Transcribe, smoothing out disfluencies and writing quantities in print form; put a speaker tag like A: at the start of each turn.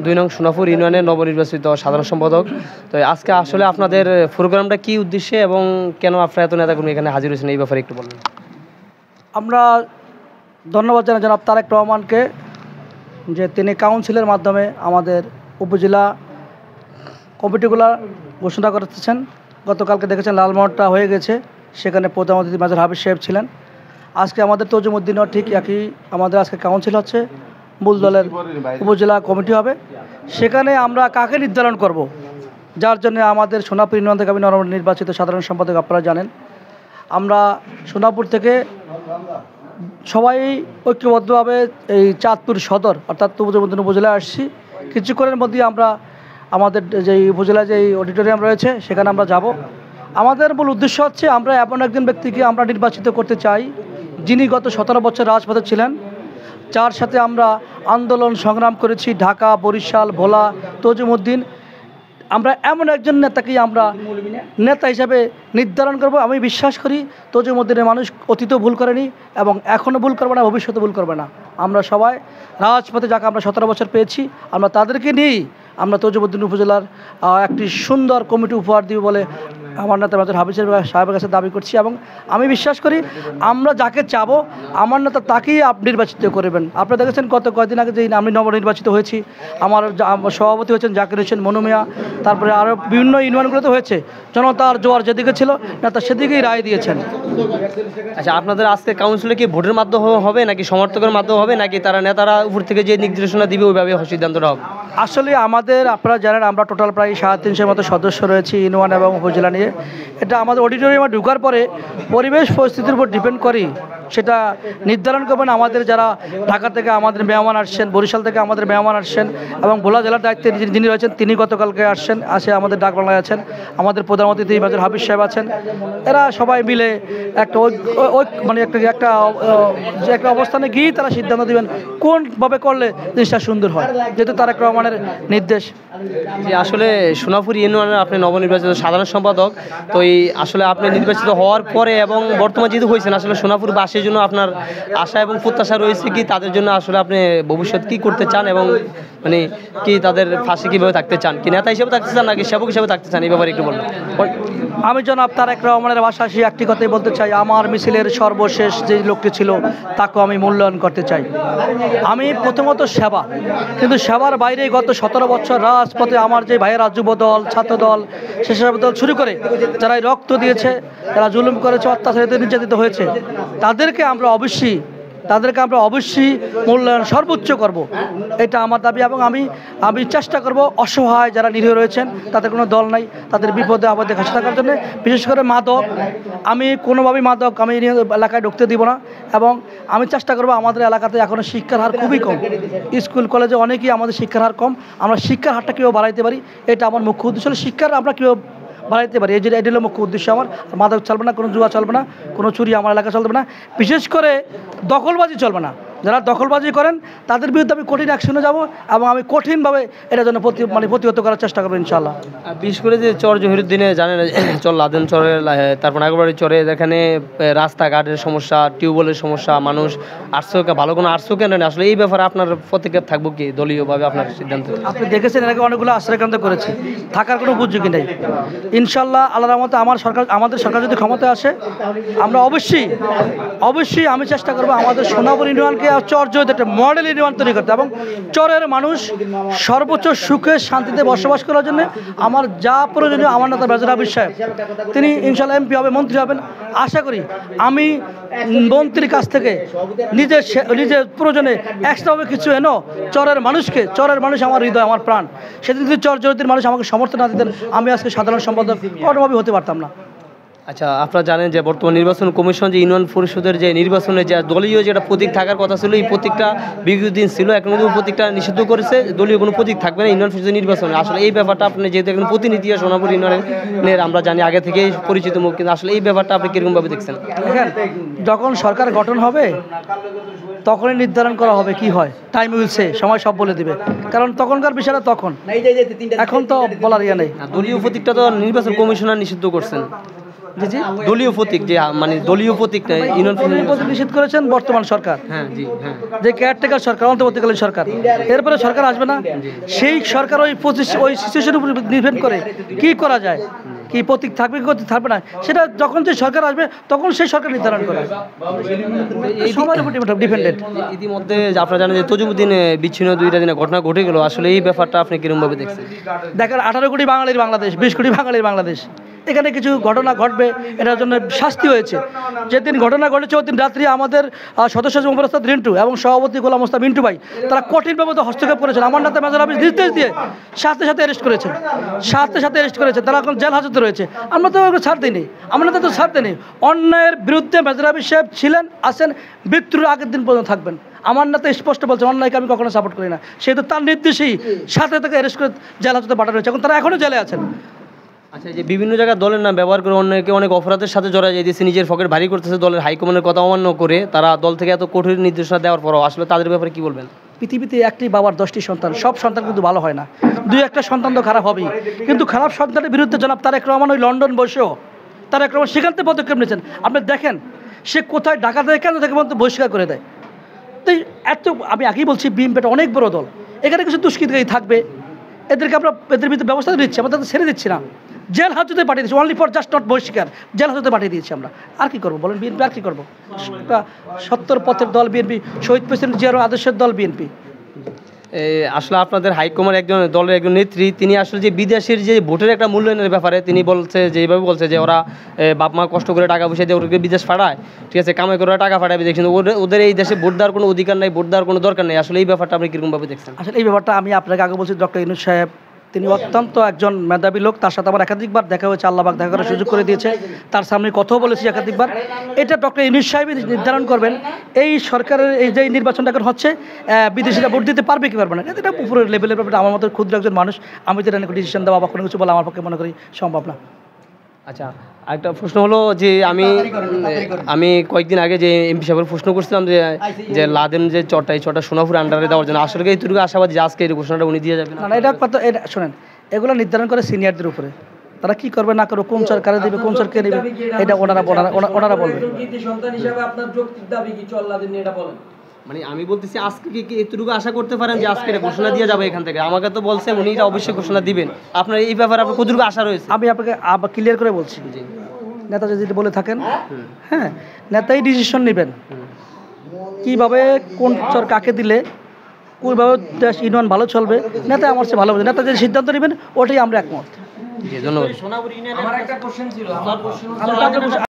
A: দুই নং সোনাপুর ইউনিয়নের নবনির্বাচিত সাধারণ সম্পাদক। তো আজকে আসলে আপনাদের প্রোগ্রামটা কি উদ্দেশ্যে এবং কেন আপনারা এত নেতাকর্মী এখানে হাজির হয়েছেন এই ব্যাপারে একটু বলবেন।
B: আমরা ধন্যবাদ জানাই জনাব তারেক রহমানকে যে তিনি কাউন্সিলের মাধ্যমে আমাদের উপজেলা কমিটিগুলো ঘোষণা করতেছেন। গতকালকে দেখেছেন লালমোহরটা হয়ে গেছে, সেখানে প্রধান অতিথি মেজর হাফিজ সাহেব ছিলেন। আজকে আমাদের তজুমুদ্দিনও ঠিক একই, আমাদের আজকে কাউন্সিল হচ্ছে, মূল দলের উপজেলা কমিটি হবে। সেখানে আমরা কাকে নির্ধারণ করব, যার জন্য আমাদের সোনাপুর ইউনিয়ন থেকে আমি নবনির্বাচিত সাধারণ সম্পাদক, আপনারা জানেন আমরা সোনাপুর থেকে সবাই ঐক্যবদ্ধভাবে এই চাঁদপুর সদর অর্থাৎ তজুমুদ্দিন উপজেলায় আসছি। কিছুক্ষণের মধ্যেই আমরা আমাদের যেই উপজেলায় যেই অডিটোরিয়াম রয়েছে সেখানে আমরা যাব। আমাদের মূল উদ্দেশ্য হচ্ছে আমরা এমন একজন ব্যক্তিকে আমরা নির্বাচিত করতে চাই যিনি গত 17 বছর রাজপথে ছিলেন, যার সাথে আমরা আন্দোলন সংগ্রাম করেছি, ঢাকা, বরিশাল, ভোলা, তজুমুদ্দিন। আমরা এমন একজন নেতাকেই আমরা নেতা হিসাবে নির্ধারণ করব। আমি বিশ্বাস করি তজুমুদ্দিনের মানুষ অতীতেও ভুল করেনি এবং এখনও ভুল করবে না, ভবিষ্যতে ভুল করবে না। আমরা সবাই রাজপথে যাকে আমরা 17 বছর পেয়েছি, আমরা তাদেরকে নিয়েই আমরা তজুমুদ্দিন উপজেলার একটি সুন্দর কমিটি উপহার দিব বলে আমার নেতা মেজর হাফিজ সাহেবের কাছে দাবি করছি। এবং আমি বিশ্বাস করি আমরা যাকে চাবো আমার নেতা তাকেই নির্বাচিত করবেন। আপনারা দেখেছেন গত কয়েকদিন আগে যে আমি নবনির্বাচিত হয়েছি, আমার সভাপতি হয়েছেন জাকির হোসেন মনুমিয়া, তারপরে আরও বিভিন্ন ইউনিয়নগুলোতে হয়েছে। জনতার জোয়ার যেদিকে ছিল নেতা সেদিকেই রায় দিয়েছেন।
A: আচ্ছা, আপনাদের আজকে কাউন্সিলে কি ভোটের মাধ্যমে হবে নাকি সমর্থকের মাধ্যমে হবে নাকি তারা নেতারা উপর থেকে যে নির্দেশনা দিবে ওইভাবে সিদ্ধান্তটা হবে?
B: আসলে আমাদের আপনারা জানেন আমরা টোটাল প্রায় 350 মতো সদস্য রয়েছি ইউনিয়ন এবং উপজেলা নিয়ে। এটা আমাদের অডিটোরিয়ামে ঢোকার পরে পরিবেশ পরিস্থিতির উপর ডিপেন্ড করি সেটা নির্ধারণ করবেন। আমাদের যারা ঢাকা থেকে আমাদের মেহমান আসছেন, বরিশাল থেকে আমাদের মেহমান আসছেন এবং ভোলা জেলার দায়িত্বে যিনি রয়েছেন তিনি গতকালকে আসে আমাদের ডাকবাংলায় আছেন, আমাদের প্রধান অতিথি মেজর হাফিজ সাহেব আছেন। এরা সবাই মিলে একটা মানে একটা অবস্থানে গিয়েই তারা সিদ্ধান্ত দেবেন কোনভাবে করলে জিনিসটা সুন্দর হয়, যেহেতু তারেক রহমানের নির্দেশ।
A: যে আসলে সোনাপুর ইউনিয়নের আপনি নবনির্বাচিত সাধারণ সম্পাদক, তো এই আসলে আপনি নির্বাচিত হওয়ার পরে এবং বর্তমানে যেহেতু হয়েছেন আসলে সোনাপুরবাসীর জন্য আপনার আশা এবং প্রত্যাশা রয়েছে কি, তাদের জন্য আসলে আপনি ভবিষ্যৎ কী করতে চান এবং মানে কি তাদের পাশে কীভাবে থাকতে চান, কি নেতা হিসেবে থাকতে চান নাকি সেবক হিসেবে থাকতে চান, এই ব্যাপারে একটু বলুন।
B: আমি জনাব তারেক রহমানের ভাষায় একটি কথাই বলতে চাই, আমার মিছিলের সর্বশেষ যে লোকটি ছিল তাকে আমি মূল্যায়ন করতে চাই। আমি প্রথমত সেবা, কিন্তু সেবার বাইরে গত 17 বছর রাজপথে আমার যে ভাইয়েরা যুব দল, ছাত্র দল, স্বেচ্ছাসেবক দল শুরু করে যারা রক্ত দিয়েছে, যারা জুলুম করেছে, অত্যাচারিত নির্যাতিত হয়েছে, তাদেরকে আমরা অবশ্যই মূল্যায়ন সর্বোচ্চ করব, এটা আমার দাবি। এবং আমি চেষ্টা করব অসহায় যারা নিরীহ রয়েছেন, তাদের কোনো দল নাই, তাদের বিপদে আপদে কাছে থাকার জন্য। বিশেষ করে মাদক, আমি কোনোভাবেই মাদক আমি এলাকায় ঢুকতে দিব না। এবং আমি চেষ্টা করব, আমাদের এলাকাতে এখনও শিক্ষার হার খুবই কম, স্কুল কলেজে অনেকেই আমাদের শিক্ষার হার কম, আমরা শিক্ষার হারটা কীভাবে বাড়াইতে পারি এটা আমার মুখ্য উদ্দেশ্য। শিক্ষার আমরা কীভাবে বাড়াইতে পারি এই যে এটি হলো মুখ্য উদ্দেশ্য আমার। মাদক চলবে না, কোনো জুয়া চলবে না, কোনো চুরি আমার এলাকা চলবে না, বিশেষ করে দখলবাজি চলবে না। যারা দখলবাজি করেন তাদের বিরুদ্ধে আমি কঠিন অ্যাকশনে যাব এবং আমি কঠিনভাবে এটার জন্য প্রতিহত করার চেষ্টা করবো ইনশাআল্লাহ।
A: বিশেষ করে যে চর জহিরুদ্দিনে জানেন চর লাদেন চরে, তারপর নাগরবাড়ি চরে, যেখানে রাস্তাঘাটের সমস্যা, টিউবওয়েলের সমস্যা, মানুষ ভালো কোনো কেন নেই, আসলে এই ব্যাপারে আপনার পদক্ষেপ থাকবো কি দলীয়ভাবে আপনার সিদ্ধান্ত?
B: আপনি দেখেছেন এর আগে অনেকগুলো আশ্রয়কেন্দ্র করেছি, থাকার কোনো উপযোগী নেই। ইনশাআল্লাহ আল্লাহর রহমতে আমাদের সরকার যদি ক্ষমতায় আসে আমরা অবশ্যই আমি চেষ্টা করবো আমাদের সোনাপুর ইউনিয়নকে চর জয়িত একটা মডেল ইউনিয়ন তৈরি করতে এবং চরের মানুষ সর্বোচ্চ সুখে শান্তিতে বসবাস করার জন্য আমার যা প্রয়োজনীয়, আমার নেতা মেজর হাফিজ সাহেব তিনি ইনশাআল্লাহ এমপি হবে, মন্ত্রী হবেন। আশা করি আমি মন্ত্রীর কাছ থেকে নিজের প্রয়োজনে এক্সট্রাভাবে কিছু এনো চরের মানুষ আমার হৃদয়, আমার প্রাণ। সেদিন যদি চর জয়িতের মানুষ আমাকে সমর্থন না দিতেন আমি আজকে সাধারণ সম্পাদক কোনোভাবেই হতে পারতাম না।
A: আচ্ছা, আপনারা জানেন যে বর্তমান নির্বাচন কমিশন যে ইউনিয়ন পরিষদের যে নির্বাচনে যে দলীয় যেটা প্রতীক থাকার কথা ছিল, এই প্রতীকটা বিগত দিন ছিল, এখন কিন্তু প্রতীকটা নিষিদ্ধ করেছে, দলীয় কোনো প্রতীক থাকবে না ইউনিয়ন পরিষদের নির্বাচনে। আসলে এই ব্যাপারটা আপনি যেহেতু এখন প্রতিনিধি সোনাপুর ইউনিয়নের আমরা জানি আগে থেকেই পরিচিত মুখ, কিন্তু আসলে এই ব্যাপারটা আপনি কীরকমভাবে দেখছেন?
B: দেখেন, যখন সরকার গঠন হবে তখনই নির্ধারণ করা হবে কি হয়, টাইম উইলসে, সময় সব বলে দিবে, কারণ তখনকার বিষয়টা তখন, এখন তো বলার ইয়ে নেই।
A: দলীয় প্রতীকটা তো নির্বাচন কমিশনার নিষিদ্ধ করছেন।
B: জি জি
A: দলীয় প্রতীক যে মানে দলীয় প্রতীকটা ইউনিয়ন
B: দলীয় প্রতীক নিষিদ্ধ করেছেন বর্তমান সরকার,
A: হ্যাঁ জি হ্যাঁ
B: যে কেয়ারটেকার সরকার, অন্তর্বর্তীকালীন সরকার। এরপরে সরকার আসবে না, সেই সরকার ওই সিচুয়েশনের উপর ডিপেন্ড করে কি করা যায়, কি প্রতীক থাকবে কি প্রতীক থাকবে না, সেটা যখন যে সরকার আসবে তখন সেই সরকার নির্ধারণ করে, এই সময়ের উপর ডিপেন্ডেন্ট।
A: ইতিমধ্যে আপনারা জানেন যে তজুমুদ্দিন বিচ্ছিন্ন 2টা দিনে ঘটনা ঘটে গেল, আসলে এই ব্যাপারটা আপনি কিরকমভাবে দেখছেন?
B: দেখেন 18 কোটি বাঙালির বাংলাদেশ, 20 কোটি বাঙালির বাংলাদেশ, এখানে কিছু ঘটনা ঘটবে, এটার জন্য শাস্তি হয়েছে। যেদিন ঘটনা ঘটেছে ওই দিন রাত্রি আমাদের সদস্য মোহাম্মদ রিন্টু এবং সভাপতি গোলাম মোস্তাফা মিন্টু ভাই তারা কঠিনভাবে হস্তক্ষেপ করেছেন, আমার নাতে মেজর হাফিজ নির্দেশ দিয়ে সাথে সাথে অ্যারেস্ট করেছেন, তারা এখন জেল হাজতে রয়েছে। আমরা তো ছাড় দিইনি, আমরা তো ছাড় দিইনি। অন্যায়ের বিরুদ্ধে মেজর হাফিজ সাহেব ছিলেন, আছেন, মৃত্যুর আগের দিন পর্যন্ত থাকবেন। আমার নাতে স্পষ্ট বলছেন অন্যায়কে আমি কখনো সাপোর্ট করি না, সেহেতু তার নির্দেশেই সাথে থেকে অ্যারেস্ট করে জেল হাজতে পাঠানো হয়েছে, এখন তারা এখনও জেলে আছেন।
A: আচ্ছা, যে বিভিন্ন জায়গায় দলের নাম ব্যবহার করে অন্যকে অনেক অপরাধের সাথে জড়ায় যেতেছে, নিজের পকেট ভারী করতেছে, দলের হাইকমান্ডের কথা অমান্য করে তারা দল থেকে এত কঠোর নির্দেশনা দেওয়ার পরও আসলে তাদের ব্যাপারে কি বলবেন?
B: পৃথিবীতে একটি বাবার 10টি সন্তান, সব সন্তান কিন্তু ভালো হয় না, 2-1টা সন্তান তো খারাপ হবেই, কিন্তু খারাপ সন্তানের বিরুদ্ধে জনাব তারেক রহমান ওই লন্ডন বসেও তারেক রহমান সেখান থেকে পদক্ষেপ নিয়েছেন। আপনি দেখেন সে কোথায় ঢাকা থেকে কেন থেকে পর্যন্ত বহিষ্কার করে দেয়। তো এত আমি আগেই বলছি বিএনপিটা অনেক বড় দল, এখানে কিছু দুষ্কৃতকারী থাকবে, এদেরকে আমরা এদের ভিতরে ব্যবস্থা দিচ্ছি, আমরা তাদের ছেড়ে দিচ্ছি না, জেল হাজতে পাঠিয়ে দিচ্ছি, অনলি ফর জাস্ট নট বহিষ্কার, জেল হাজতে পাঠিয়ে দিয়েছি আমরা। আর কি করবো বলেন, বিএনপি আর কি করবো? সত্তর পথের দল বিএনপি, শহীদ প্রেসিডেন্ট জিয়ার আদর্শের দল বিএনপি।
A: আসলে আপনাদের হাইকমান্ড একজন দলের একজন নেত্রী, তিনি আসলে যে বিদেশের যে ভোটের একটা মূল্যায়নের ব্যাপারে তিনি বলছে যে এইভাবে বলছে যে ওরা বাপ মা কষ্ট করে টাকা পয়সা দিয়ে ওদেরকে বিদেশ পাঠায়, ঠিক আছে, কামাই করে টাকা পাঠায় বিদেশ, কিন্তু ওদের এই দেশে ভোট দেওয়ার কোনো অধিকার নেই, ভোট দেওয়ার কোনো দরকার নেই। আসলে এই ব্যাপারটা আপনি কীরকমভাবে দেখছেন?
B: আসলে এই ব্যাপারটা আমি আপনাকে আগে বলছি, ডক্টর ইউনূস সাহেব তিনি অত্যন্ত একজন মেধাবী লোক, তার সাথে আমার একাধিকবার দেখা হয়েছে, আল্লাহবাক দেখা করার সুযোগ করে দিয়েছে, তার সামনে কথাও বলেছি একাধিকবার। এটা ডক্টর ইউনূস সাহেবই নির্ধারণ করবেন এই সরকারের এই যে নির্বাচনটা এখন হচ্ছে বিদেশিরা ভোট দিতে পারবে কি পারবে না, এটা উপরের লেভেলের ব্যাপারে। আমার মতো ক্ষুদ্র একজন মানুষ, আমি তো এটা ডিসিশন দেওয়া বা কোনো কিছু বলা আমার পক্ষে মনে করি সম্ভব না।
A: আচ্ছা, একটা প্রশ্ন হলো যে আমি কয়েকদিন আগে যে এমপি সাহেবের প্রশ্ন করছিলাম যে লাদেন যে চটা, এই চটা সোনাপুর আন্ডারে দেওয়ার জন্য, আসলে এইটুকু আশাবাদী যে আজকে এই ঘোষণাটা উনি দিয়ে যাবেন?
B: না, এটা কত, এটা শোনেন, এগুলো নির্ধারণ করে সিনিয়রদের উপরে, তারা কি করবে না করবে, কোন সরকারে দেবে কোন সরকারে নেবে, এটা ওনারা বলবে।
A: মানে আমি বলতেছি আজকে কি এতটুকু আশা করতে পারেন যে আজকে ঘোষণা দিয়ে যাবে এখান থেকে? আমাকে তো বলছেন উনি এটা অবশ্যই ঘোষণা দিবেন, আপনার এই ব্যাপারে আপনার কতটুকু আশা রয়েছে?
B: আমি আপনাকে ক্লিয়ার করে বলছি, নেতা যদি বলে থাকেন, হ্যাঁ, নেতাই ডিসিশন নেবেন কীভাবে কোন কাকে দিলে কোনভাবে দেশ ইউনিয়ন ভালো চলবে, নেতা আমার চেয়ে ভালো বোঝে, নেতা যে সিদ্ধান্ত নেবেন ওটাই আমরা একমত।
A: ধন্যবাদ।